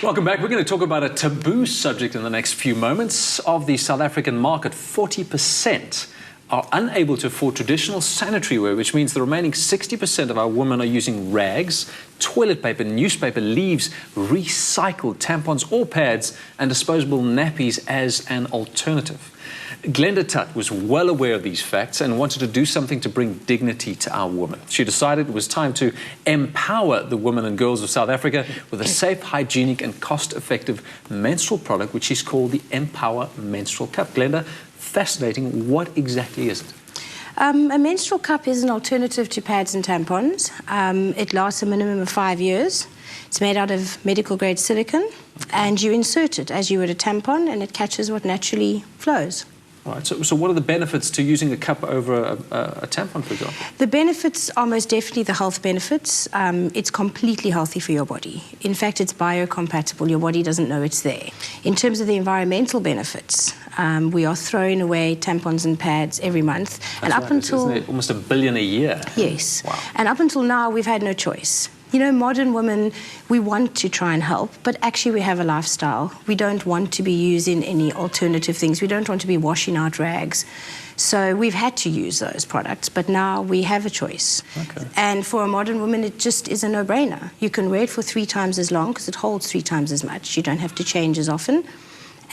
Welcome back. We're going to talk about a taboo subject in the next few moments. Of the South African market, 40% are unable to afford traditional sanitary wear, which means the remaining 60% of our women are using rags, toilet paper, newspaper, leaves, recycled tampons or pads, and disposable nappies as an alternative. Glenda Tutt was well aware of these facts and wanted to do something to bring dignity to our women. She decided it was time to empower the women and girls of South Africa with a safe, hygienic and cost-effective menstrual product, which she's called the Empower Menstrual Cup. Glenda, fascinating. What exactly is it? A menstrual cup is an alternative to pads and tampons. It lasts a minimum of 5 years. It's made out of medical-grade silicone, and you insert it as you would a tampon, and it catches what naturally flows. All right, so what are the benefits to using a cup over a tampon, for example? The benefits are most definitely the health benefits. It's completely healthy for your body. In fact, it's biocompatible. Your body doesn't know it's there. In terms of the environmental benefits, we are throwing away tampons and pads every month. That's and up right. until Isn't it almost 1 billion a year? Yes. Wow. And up until now, we've had no choice. You know, modern women, we want to try and help, but actually we have a lifestyle. We don't want to be using any alternative things. We don't want to be washing out rags. So we've had to use those products, but now we have a choice. Okay. And for a modern woman, it just is a no-brainer. You can wear it for 3 times as long because it holds 3 times as much. You don't have to change as often.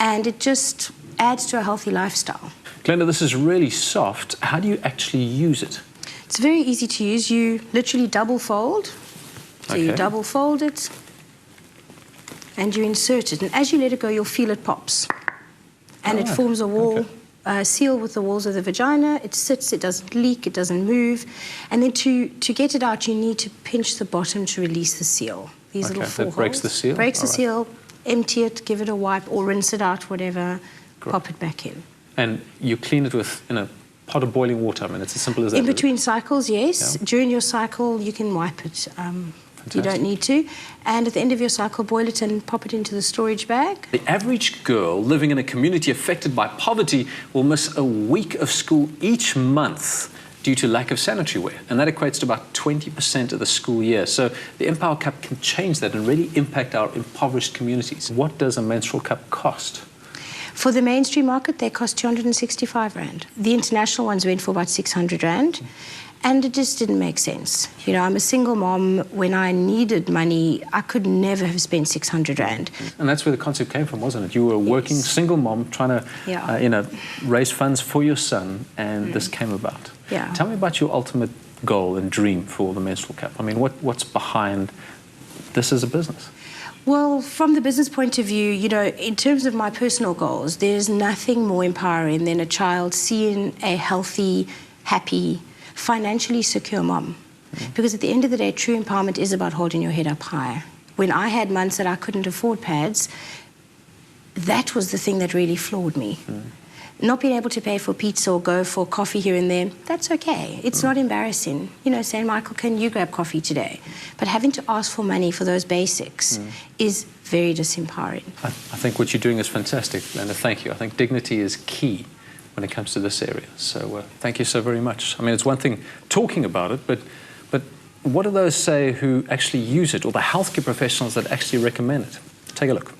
And it just adds to a healthy lifestyle. Glenda, this is really soft. How do you actually use it? It's very easy to use. You literally double fold. So you double fold it and you insert it. And as you let it go, you'll feel it pops. And it forms a wall, seal with the walls of the vagina. It sits, it doesn't leak, it doesn't move. And then to get it out, you need to pinch the bottom to release the seal. These little 4 holes. Breaks the seal? Breaks the seal, empty it, give it a wipe, or rinse it out, whatever, pop it back in. And you clean it with, in a pot of boiling water. I mean, it's as simple as that. In between cycles, yes. Yeah. During your cycle, you can wipe it. You don't need to. And at the end of your cycle, boil it and pop it into the storage bag. The average girl living in a community affected by poverty will miss a week of school each month due to lack of sanitary wear. And that equates to about 20% of the school year. So the Empower Cup can change that and really impact our impoverished communities. What does a menstrual cup cost? For the mainstream market, they cost 265 Rand. The international ones went for about 600 Rand. And it just didn't make sense. You know, I'm a single mom. When I needed money, I could never have spent 600 Rand. And that's where the concept came from, wasn't it? You were a working single mom trying to, raise funds for your son, and this came about. Yeah. Tell me about your ultimate goal and dream for the menstrual cup. I mean, what's behind this as a business? Well, from the business point of view, you know, in terms of my personal goals, there's nothing more empowering than a child seeing a healthy, happy, financially secure mom. Because at the end of the day, true empowerment is about holding your head up high. When I had months that I couldn't afford pads, that was the thing that really floored me. Not being able to pay for pizza or go for coffee here and there, that's okay. It's not embarrassing. You know, saying, Michael, can you grab coffee today? But having to ask for money for those basics is very disempowering. I think what you're doing is fantastic, Glenda. Thank you. I think dignity is key when it comes to this area. So thank you so very much. I mean, it's one thing talking about it, but what do those say who actually use it, or the healthcare professionals that actually recommend it? Take a look.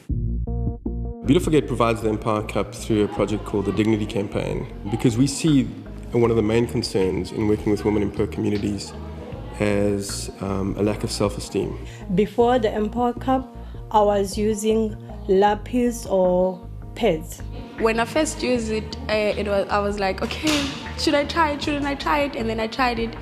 Beautiful Gate provides the Empower Cup through a project called the Dignity Campaign, because we see one of the main concerns in working with women in poor communities as a lack of self-esteem. Before the Empower Cup, I was using lapis or pads. When I first used it, I was like, okay, should I try it? Shouldn't I try it? And then I tried it.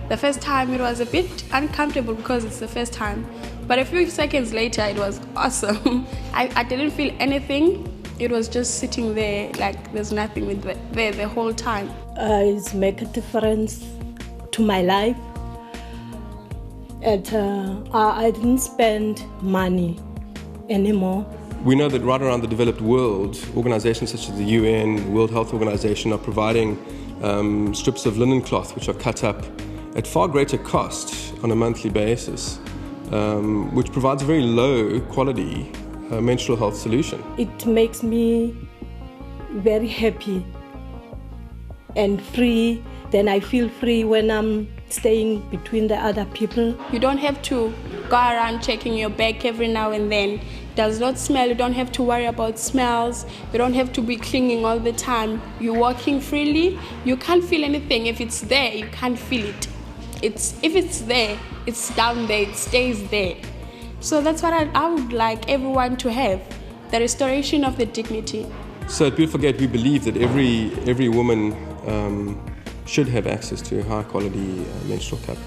The first time it was a bit uncomfortable because it's the first time. But a few seconds later, it was awesome. I didn't feel anything. It was just sitting there like there's nothing there the whole time. It's make a difference to my life. And I didn't spend money anymore. We know that right around the developed world, organizations such as the UN, World Health Organization are providing strips of linen cloth which are cut up at far greater cost on a monthly basis, which provides a very low quality menstrual health solution. It makes me very happy and free. Then I feel free when I'm staying between the other people. You don't have to go around checking your back every now and then. does not smell. You don't have to worry about smells. You don't have to be clinging all the time. You're walking freely. You can't feel anything. If it's there, you can't feel it. If it's there, it's down there. It stays there. So that's what I would like everyone to have, the restoration of the dignity. So at Beautiful Gate, we believe that every woman should have access to a high-quality menstrual cup,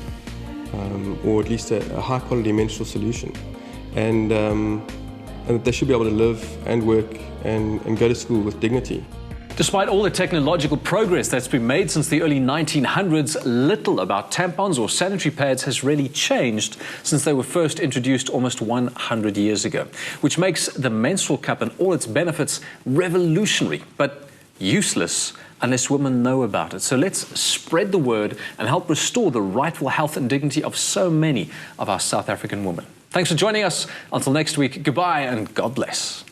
or at least a high-quality menstrual solution, and that they should be able to live and work and go to school with dignity. Despite all the technological progress that's been made since the early 1900s, little about tampons or sanitary pads has really changed since they were first introduced almost 100 years ago, which makes the menstrual cup and all its benefits revolutionary, but useless unless women know about it. So let's spread the word and help restore the rightful health and dignity of so many of our South African women. Thanks for joining us. Until next week, goodbye and God bless.